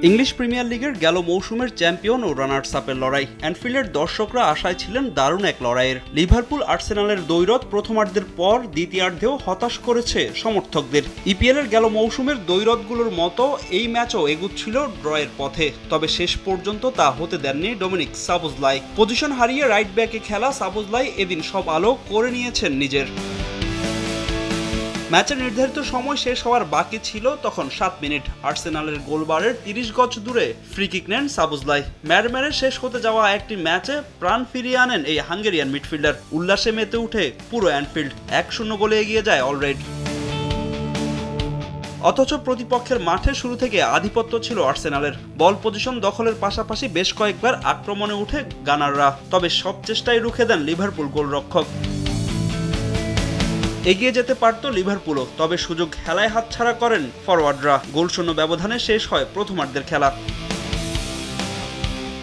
English premier লিগের গেল মৌসুমের চ্যাম্পিয়ন ও রানার্স আপের লড়াই। অ্যানফিল্ডের দর্শকরা আশায় ছিলেন দারুণ এক লড়াইয়ের। লিভারপুল আর্সেনালের দ্বৈরথ প্রথমার্ধের পর দ্বিতীয়ার্ধেও হতাশ করেছে সমর্থকদের। ইপিএলের গেল মৌসুমের দ্বৈরথগুলোর মতো এই ম্যাচও এগুচ্ছিল ড্রয়ের পথে, তবে শেষ পর্যন্ত তা হতে দেননি ডমিনিক সাবোসলাই। পজিশন হারিয়ে রাইট ব্যাকে খেলা সাবোসলাই এদিন সব আলো করে নিয়েছেন নিজের। ম্যাচের নির্ধারিত সময় শেষ হওয়ার বাকি ছিল তখন 7 মিনিট। আর্সেনালের গোলবারের 30 গজ দূরে ফ্রি কিক নেন সাবোসলাই। ম্যারে শেষ হতে যাওয়া একটি ম্যাচে প্রাণ ফিরিয়ে আনেন এই হাঙ্গেরিয়ান মিডফিল্ডার। উল্লাসে মেতে উঠে পুরো অ্যানফিল্ড, 1-0 গোলে এগিয়ে যায় অলরেডি। অথচ প্রতিপক্ষের মাঠে শুরু থেকে আধিপত্য ছিল আর্সেনালের। বল পজিশন দখলের পাশাপাশি বেশ কয়েকবার আক্রমণে উঠে গানাররা, তবে সব চেষ্টাই রুখে দেন লিভারপুল গোলরক্ষক। এগিয়ে যেতে পারত লিভারপুলও, তবে সুযোগ হেলায় হাতছাড়া করেন ফরওয়ার্ডরা। গোলশূন্য ব্যবধানে শেষ হয় প্রথমার্ধের খেলা।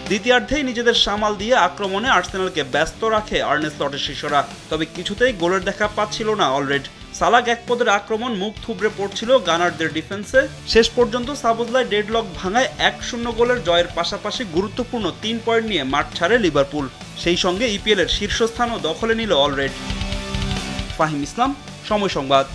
দ্বিতীয়ার্ধেই নিজেদের সামাল দিয়ে আক্রমণে আর্সেনালকে ব্যস্ত রাখে আর্নে স্লটের শিষ্যরা, তবে কিছুতেই গোলের দেখা পাচ্ছিল না অলরেডি। সালাগ এক পদের আক্রমণ মুখ থুবড়ে পড়ছিল গানারদের ডিফেন্সে। শেষ পর্যন্ত সাবোসলাই ডেডলক ভাঙায় 1-0 গোলের জয়ের পাশাপাশি গুরুত্বপূর্ণ 3 পয়েন্ট নিয়ে মাঠ ছাড়ে লিভারপুল। সেই সঙ্গে ইপিএলের শীর্ষস্থানও দখলে নিল অলরেডি। ফাহিম ইসলাম, সময় সংবাদ।